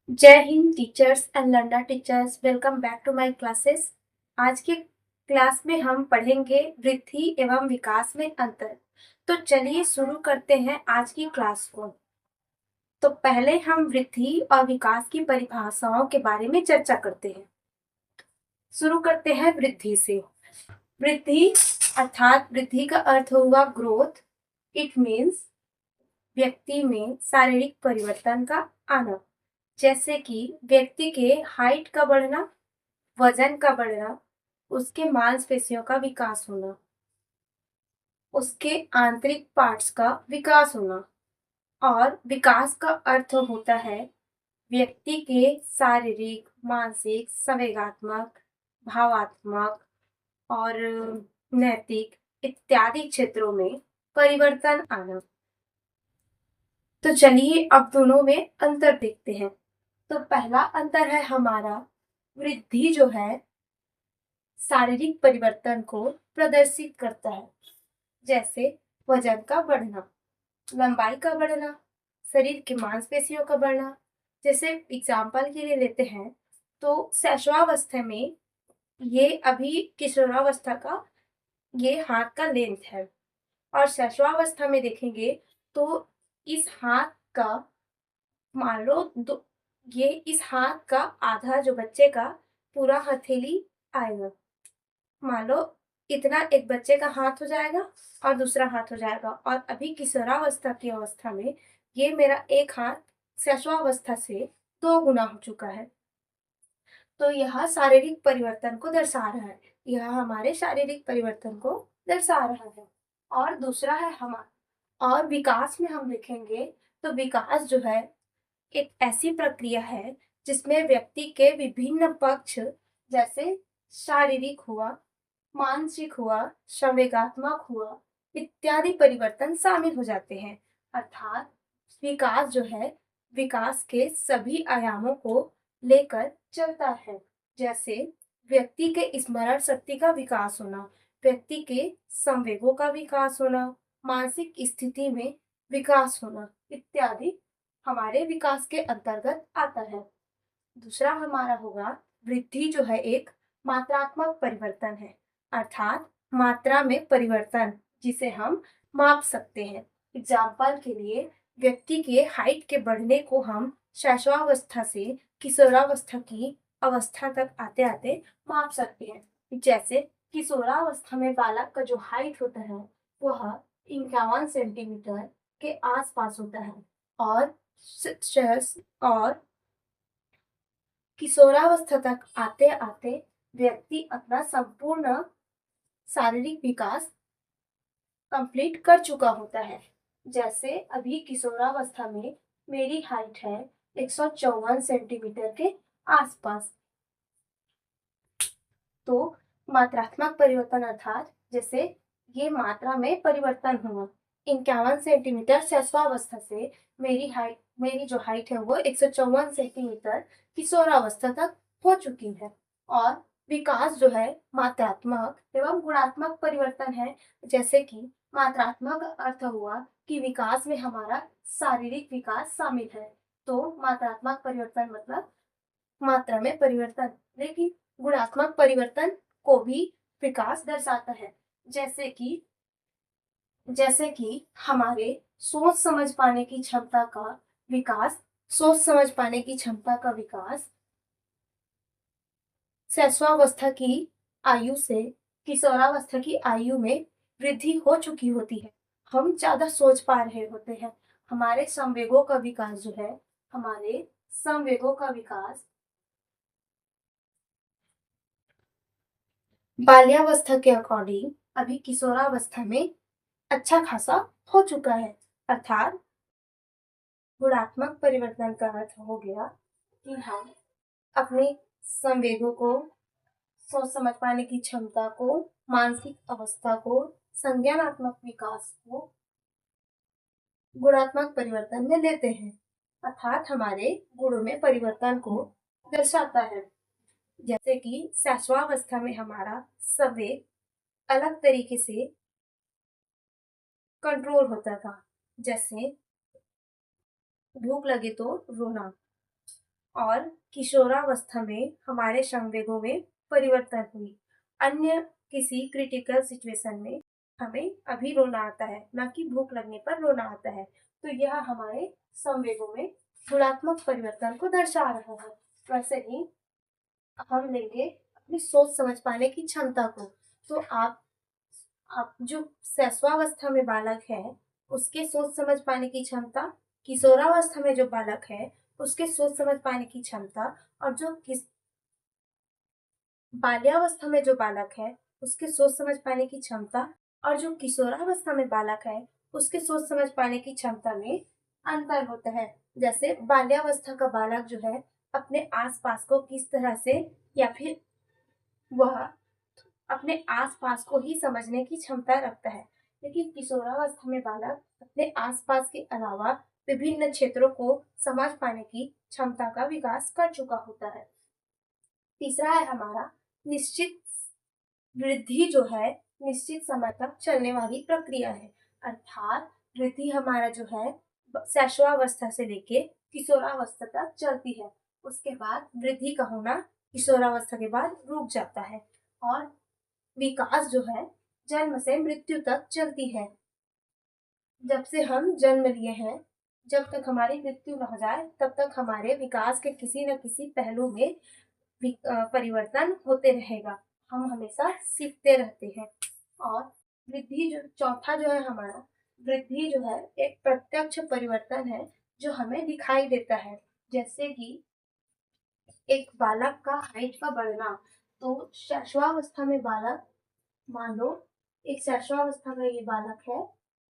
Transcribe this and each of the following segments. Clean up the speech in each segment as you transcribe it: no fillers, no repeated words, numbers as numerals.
जय Hind teachers and learner teachers, welcome back to my classes. आज के क्लास में हम पढ़ेंगे वृद्धि एवं विकास में अंतर। तो चलिए शुरू करते हैं आज की क्लास को। तो पहले हम वृद्धि और विकास की परिभाषाओं के बारे में चर्चा करते हैं। शुरू करते हैं वृद्धि से। वृद्धि अर्थात वृद्धि का अर्थ हुआ ग्रोथ। इट मीन्स व्यक्ति में शारीरिक परिवर्तन का आना, जैसे कि व्यक्ति के हाइट का बढ़ना, वजन का बढ़ना, उसके मांसपेशियों का विकास होना, उसके आंतरिक पार्ट्स का विकास होना। और विकास का अर्थ होता है व्यक्ति के शारीरिक, मानसिक, संवेगात्मक, भावात्मक और नैतिक इत्यादि क्षेत्रों में परिवर्तन आना। तो चलिए अब दोनों में अंतर देखते हैं। तो पहला अंतर है हमारा, वृद्धि जो है शारीरिक परिवर्तन को प्रदर्शित करता है, जैसे वजन का बढ़ना, लंबाई का बढ़ना, शरीर की मांसपेशियों का बढ़ना। जैसे एग्जाम्पल के लिए लेते हैं तो शैशवावस्था में ये अभी किशोरावस्था का ये हाथ का लेंथ है, और शैशवावस्था में देखेंगे तो इस हाथ का मान लो ये इस हाथ का आधा जो बच्चे का पूरा हथेली आएगा। मान लो इतना एक बच्चे का हाथ हो जाएगा और दूसरा हाथ हो जाएगा, और अभी किशोरावस्था की अवस्था में ये मेरा एक हाथ शैशवावस्था से 2 गुना हो चुका है। तो यह शारीरिक परिवर्तन को दर्शा रहा है, यह हमारे शारीरिक परिवर्तन को दर्शा रहा है। और दूसरा है हमारा, और विकास में हम देखेंगे तो विकास जो है एक ऐसी प्रक्रिया है जिसमें व्यक्ति के विभिन्न पक्ष, जैसे शारीरिक हुआ, मानसिक हुआ, संवेगात्मक हुआ इत्यादि परिवर्तन शामिल हो जाते हैं। अर्थात विकास जो है विकास के सभी आयामों को लेकर चलता है, जैसे व्यक्ति के स्मरण शक्ति का विकास होना, व्यक्ति के संवेगों का विकास होना, मानसिक स्थिति में विकास होना इत्यादि हमारे विकास के अंतर्गत आता है। दूसरा हमारा होगा, वृद्धि जो है एक मात्रात्मक परिवर्तन है, अर्थात मात्रा में परिवर्तन जिसे हम माप सकते हैं। एग्जाम्पल के लिए व्यक्ति के हाइट के बढ़ने को हम शैशवावस्था से किशोरावस्था की अवस्था तक आते आते माप सकते हैं। जैसे किशोरावस्था में बालक का जो हाइट होता है वह 51 सेंटीमीटर के आसपास होता है, और और किशोरावस्था तक आते आते व्यक्ति अपना संपूर्ण शारीरिक विकास कंप्लीट कर चुका होता है। जैसे अभी किशोरावस्था में मेरी हाइट है 154 सेंटीमीटर के आसपास। तो मात्रात्मक परिवर्तन अर्थात जैसे ये मात्रा में परिवर्तन हुआ, 51 सेंटीमीटर शैशवावस्था से मेरी जो हाइट है वो 154 सेंटीमीटर किशोरावस्था तक हो चुकी है। और विकास जो है मात्रात्मक एवं गुणात्मक परिवर्तन है। जैसे कि मात्रात्मक अर्थ हुआ कि विकास में हमारा शारीरिक विकास शामिल है, तो मात्रात्मक परिवर्तन मतलब मात्रा में परिवर्तन। लेकिन गुणात्मक परिवर्तन को भी विकास दर्शाता है, जैसे कि हमारे सोच समझ पाने की क्षमता का विकास, सोच समझ पाने की क्षमता का विकास शैशवावस्था की आयु से किशोरावस्था की आयु में वृद्धि हो चुकी होती है। हम ज्यादा सोच पा रहे होते हैं। हमारे संवेगों का विकास जो है, हमारे संवेगों का विकास बाल्यावस्था के अकॉर्डिंग अभी किशोरावस्था में अच्छा खासा हो चुका है। अर्थात गुणात्मक परिवर्तन का अर्थ हो गया कि हम अपने संवेगों को, सोच समझ पाने की क्षमता को, मानसिक अवस्था को, संज्ञानात्मक विकास को गुणात्मक परिवर्तन में लेते हैं, अर्थात हमारे गुणों में परिवर्तन को दर्शाता है। जैसे कि शैशवावस्था में हमारा संवेग अलग तरीके से कंट्रोल होता था, जैसे भूख लगे तो रोना, और किशोरावस्था में हमारे संवेगों में परिवर्तन हुई। अन्य किसी क्रिटिकल सिचुएशन में हमें अभी रोना आता है, ना कि भूख लगने पर रोना आता है। तो यह हमारे संवेगों में गुणात्मक परिवर्तन को दर्शा रहा है। वैसे ही हम लेंगे अपनी सोच समझ पाने की क्षमता को। तो आप जो शैशवावस्था में बालक है उसके सोच समझ पाने की क्षमता, किशोरावस्था में जो बालक है उसके सोच समझ पाने की क्षमता, और जो बाल्यावस्था में जो बालक है उसके सोच समझ पाने की क्षमता, और जो किशोरावस्था में बालक है उसके सोच समझ पाने की क्षमता में अंतर होता है। जैसे बाल्यावस्था का बालक जो है अपने आसपास को किस तरह से, या फिर वह अपने आसपास को ही समझने की क्षमता रखता है, लेकिन किशोरावस्था में बालक अपने आसपास के अलावा विभिन्न क्षेत्रों को समझ पाने की क्षमता का विकास कर चुका होता है। तीसरा है हमारा निश्चित वृद्धि, जो है निश्चित समय तक चलने वाली प्रक्रिया है। अर्थात वृद्धि हमारा जो है शैशवावस्था से लेके किशोरावस्था तक चलती है। उसके बाद वृद्धि का होना किशोरावस्था के बाद रुक जाता है, और विकास जो है जन्म से मृत्यु तक चलती है। जब से हम जन्म लिए हैं, जब तक हमारी मृत्यु न हो जाए तब तक हमारे विकास के किसी न किसी पहलू में परिवर्तन होते रहेगा। हम हमेशा सीखते रहते हैं। और वृद्धि जो चौथा जो है हमारा, वृद्धि जो है एक प्रत्यक्ष परिवर्तन है जो हमें दिखाई देता है। जैसे कि एक बालक का हाइट का बढ़ना। तो शैशवावस्था में बालक, मान लो एक शैशवावस्था का ये बालक है,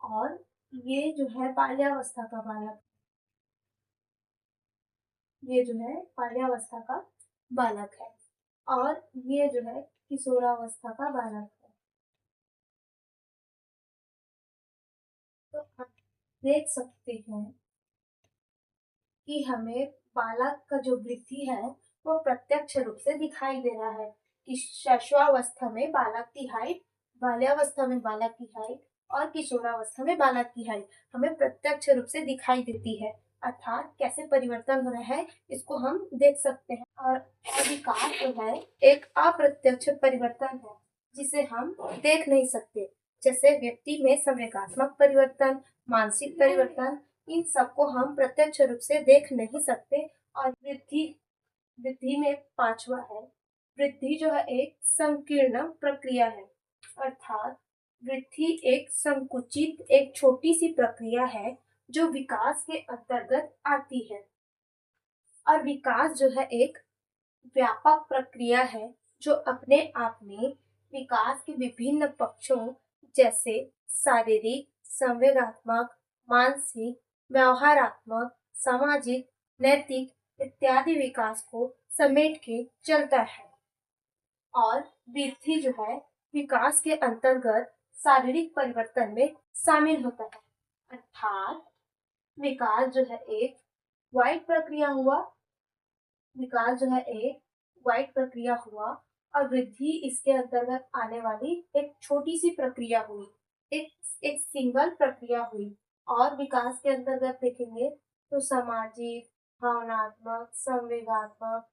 और ये जो है बाल्यावस्था का बालक, ये जो है बाल्यावस्था का बालक है, और ये जो है किशोरावस्था का बालक है। तो आप देख सकते हैं कि हमें बालक का जो वृद्धि है वो प्रत्यक्ष रूप से दिखाई दे रहा है कि शैशवावस्था में बालक की हाइट, बाल्यावस्था में बालक की हाइट, और किशोरावस्था में बालक की हाइट हमें प्रत्यक्ष रूप से दिखाई देती है। अर्थात कैसे परिवर्तन हो रहा है इसको हम देख सकते हैं। और विकास जो है एक अप्रत्यक्ष परिवर्तन है जिसे हम देख नहीं सकते। जैसे व्यक्ति में संवेगात्मक परिवर्तन, मानसिक परिवर्तन, इन सबको हम प्रत्यक्ष रूप से देख नहीं सकते। और वृद्धि वृद्धि में पांचवा है, वृद्धि जो है एक संकीर्ण प्रक्रिया है। अर्थात वृद्धि एक संकुचित, एक छोटी सी प्रक्रिया है जो विकास के अंतर्गत आती है। और विकास जो है एक व्यापक प्रक्रिया है जो अपने आप में विकास के विभिन्न पक्षों, जैसे शारीरिक, संवेगात्मक, मानसिक, व्यवहारात्मक, सामाजिक, नैतिक इत्यादि विकास को समेट के चलता है। और वृद्धि जो है विकास के अंतर्गत शारीरिक परिवर्तन में शामिल होता है। अर्थात विकास जो है एक वाइड प्रक्रिया हुआ, विकास जो है एक वाइड प्रक्रिया हुआ, और वृद्धि इसके अंतर्गत आने वाली एक छोटी सी प्रक्रिया हुई, एक सिंगल प्रक्रिया हुई। और विकास के अंतर्गत देखेंगे तो सामाजिक, भावनात्मक, संवेगात्मक,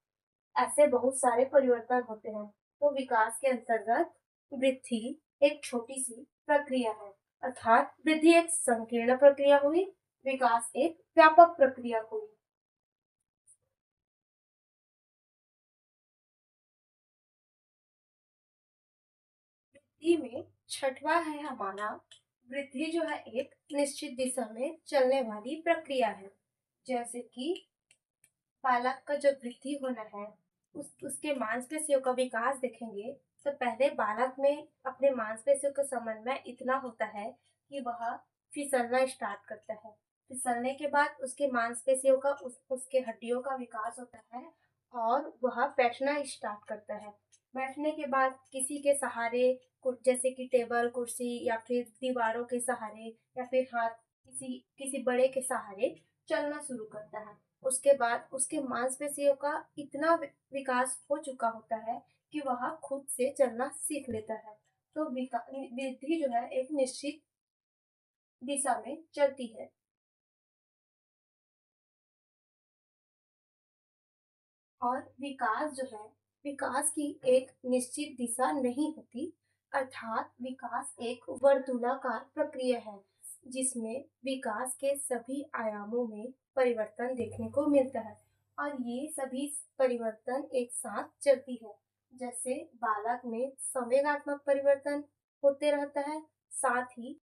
ऐसे बहुत सारे परिवर्तन होते हैं। तो विकास के अंतर्गत वृद्धि एक छोटी सी प्रक्रिया है। अर्थात वृद्धि एक संकीर्ण प्रक्रिया हुई, विकास एक व्यापक प्रक्रिया हुई। वृद्धि में छठवां है हमारा, वृद्धि जो है एक निश्चित दिशा में चलने वाली प्रक्रिया है। जैसे कि बालक का जो वृद्धि होना है, उसके मांसपेशियों का विकास देखेंगे तो पहले बालक में अपने मांसपेशियों का समन्वय इतना होता है कि वह फिसलना स्टार्ट करता है। फिसलने के बाद उसके मांसपेशियों का, उसके हड्डियों का विकास होता है, और वह बैठना स्टार्ट करता है। बैठने के बाद किसी के सहारे, जैसे कि टेबल, कुर्सी, या फिर दीवारों के सहारे, या फिर हाथ, किसी किसी बड़े के सहारे चलना शुरू करता है। उसके बाद उसके मांसपेशियों का इतना विकास हो चुका होता है कि वह खुद से चलना सीख लेता है। तो वृद्धि जो है एक निश्चित दिशा में चलती है। और विकास जो है, विकास की एक निश्चित दिशा नहीं होती, अर्थात विकास एक वर्तुलाकार प्रक्रिया है जिसमें विकास के सभी आयामों में परिवर्तन देखने को मिलता है और ये सभी परिवर्तन एक साथ चलती है। जैसे बालक में संवेगात्मक परिवर्तन होते रहता है, साथ ही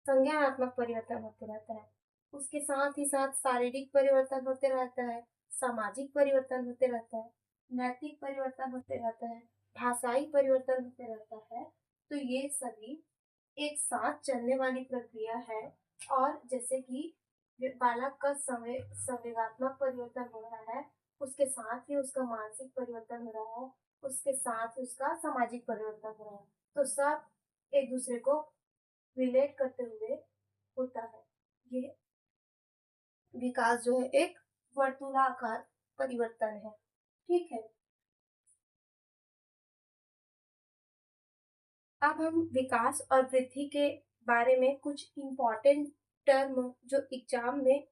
संज्ञानात्मक परिवर्तन होते रहता है, उसके साथ ही साथ शारीरिक परिवर्तन होते रहता है, सामाजिक परिवर्तन होते रहता है, नैतिक परिवर्तन होते रहता है, भाषाई परिवर्तन होते रहता है। तो ये सभी एक साथ चलने वाली प्रक्रिया है। और जैसे कि बालक का संवेगात्मक परिवर्तन हो रहा है, उसके साथ ही उसका मानसिक परिवर्तन हो रहा है, उसके साथ ही उसका सामाजिक परिवर्तन हो रहा है, तो सब एक दूसरे को रिलेट करते हुए होता है। ये विकास जो है एक वर्तुलाकार परिवर्तन है। ठीक है, अब हम विकास और वृद्धि के बारे में कुछ इम्पोर्टेंट टर्म जो एग्जाम में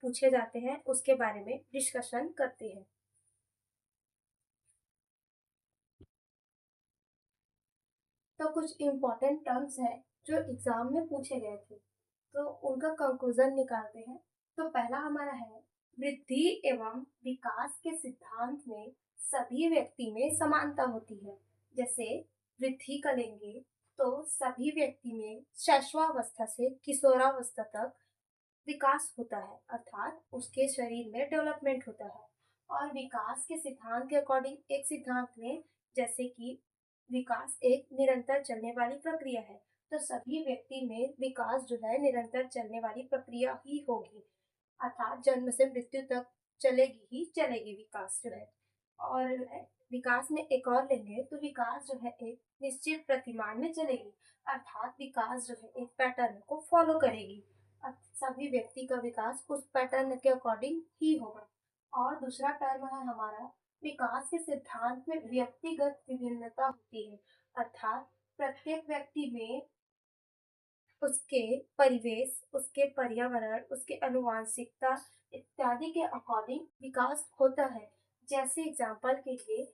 पूछे जाते हैं उसके बारे में डिस्कशन करते हैं। तो कुछ इम्पोर्टेंट टर्म्स हैं जो एग्जाम में पूछे गए थे, तो उनका कंक्लूजन निकालते हैं। तो पहला हमारा है, वृद्धि एवं विकास के सिद्धांत में सभी व्यक्ति में समानता होती है। जैसे वृद्धि का लेंगे तो सभी व्यक्ति में शैशवावस्था से किशोरावस्था तक विकास होता है, अर्थात उसके शरीर में डेवलपमेंट होता है। और विकास के सिद्धांत के अकॉर्डिंग एक सिद्धांत में, जैसे कि विकास एक निरंतर चलने वाली प्रक्रिया है, तो सभी व्यक्ति में विकास जो है निरंतर चलने वाली प्रक्रिया ही होगी, अर्थात जन्म से मृत्यु तक चलेगी ही चलेगी विकास जो है। और विकास में एक और लेंगे तो विकास जो है एक निश्चित प्रतिमान में चलेगी, अर्थात विकास जो है एक पैटर्न को फॉलो करेगी, सभी व्यक्ति का विकास उस पैटर्न के अकॉर्डिंग ही होगा। और दूसरा टर्म है हमारा, विकास के सिद्धांत में व्यक्तिगत विभिन्नता होती है, अर्थात प्रत्येक व्यक्ति में उसके परिवेश, उसके पर्यावरण, उसके अनुवांशिकता इत्यादि के अकॉर्डिंग विकास होता है। जैसे एग्जाम्पल के लिए,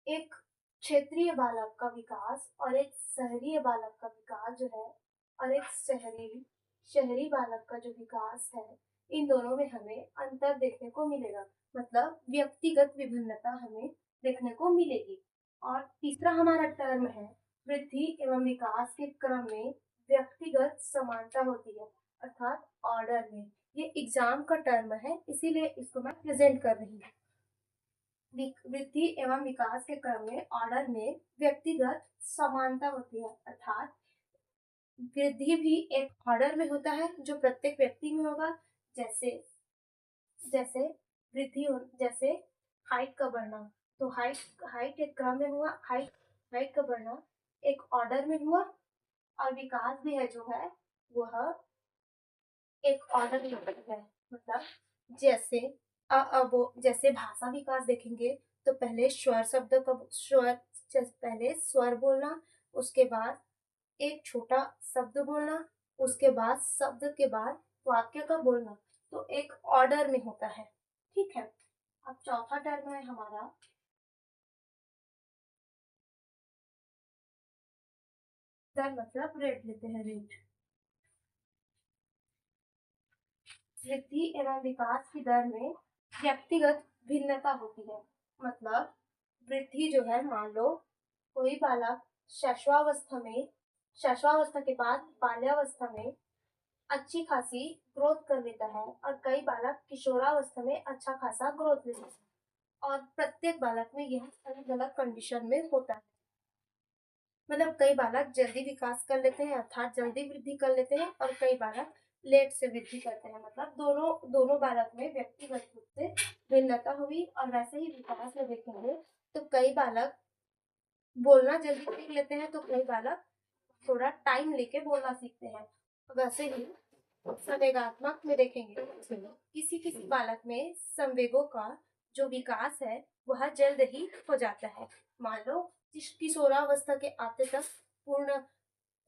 एक क्षेत्रीय बालक का विकास और एक शहरी बालक का विकास जो है, और एक शहरी शहरी बालक का जो विकास है, इन दोनों में हमें अंतर देखने को मिलेगा, मतलब व्यक्तिगत विभिन्नता हमें देखने को मिलेगी। और तीसरा हमारा टर्म है, वृद्धि एवं विकास के क्रम में व्यक्तिगत समानता होती है, अर्थात ऑर्डर में। ये एग्जाम का टर्म है, इसीलिए इसको मैं प्रेजेंट कर रही हूँ। वृद्धि एवं विकास के क्रम में ऑर्डर में व्यक्तिगत समानता होती है, अर्थात वृद्धि भी एक ऑर्डर में होता है जो प्रत्येक व्यक्ति में होगा। जैसे जैसे जैसे हाइट का बढ़ना, तो हाइट हाइट एक क्रम में हुआ, हाइट हाइट का बढ़ना एक ऑर्डर में हुआ, और विकास भी है जो है वह एक ऑर्डर में होता है। मतलब जैसे वो जैसे भाषा विकास देखेंगे तो पहले स्वर शब्द का पहले स्वर बोलना, उसके बाद एक छोटा शब्द बोलना, उसके बाद शब्द के बाद वाक्य का बोलना, तो एक ऑर्डर में होता है। ठीक है, अब चौथा टर्म है हमारा, मतलब रेट लेते हैं, रेट। वृद्धि एवं विकास की दर में व्यक्तिगत भिन्नता होती है। मतलब वृद्धि जो है, मान लो कोई बालक शैशवावस्था के बाद बाल्यावस्था में अच्छी खासी ग्रोथ कर लेता है, और कई बालक किशोरावस्था में अच्छा खासा ग्रोथ लेते हैं, और प्रत्येक बालक में यह अलग अलग कंडीशन में होता है। मतलब कई बालक जल्दी विकास कर लेते हैं, अर्थात जल्दी वृद्धि कर लेते हैं, और कई बालक लेट से वृद्धि करते हैं, मतलब दोनों दोनों बालक में व्यक्तिगत रूप से भिन्नता हुई। और वैसे ही विकास में देखेंगे तो कई बालक बोलना जल्दी सीख लेते हैं, तो कई बालक थोड़ा टाइम लेके बोलना सीखते हैं। वैसे ही संवेगात्मक में देखेंगे, किसी किसी बालक में संवेगों का जो विकास है वह जल्द ही हो जाता है। मान लो किशोरावस्था के आते तक पूर्ण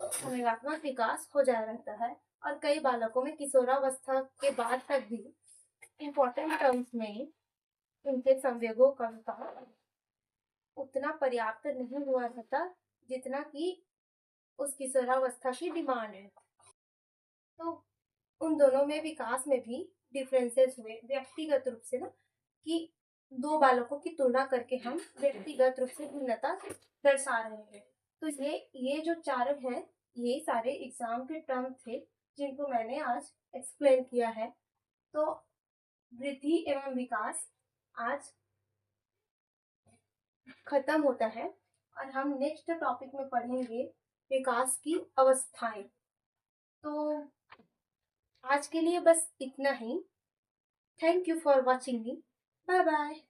संवेगात्मक विकास हो जा रहता है, और कई बालकों में किशोरावस्था के बाद तक भी इम्पोर्टेंट टर्म्स में उनके संवेगों का विकास उतना पर्याप्त नहीं हुआ रहता जितना कि उस किशोरावस्था की डिमांड है। तो उन दोनों में विकास में भी डिफरेंसेस हुए व्यक्तिगत रूप से ना, कि दो बालकों की तुलना करके हम व्यक्तिगत रूप से भिन्नता दर्शा रहे हैं। तो ये जो चार हैं, ये सारे एग्जाम के टर्म थे जिनको मैंने आज एक्सप्लेन किया है। तो वृद्धि एवं विकास आज खत्म होता है और हम नेक्स्ट टॉपिक में पढ़ेंगे विकास की अवस्थाएं। तो आज के लिए बस इतना ही। Thank you for watching me. Bye bye.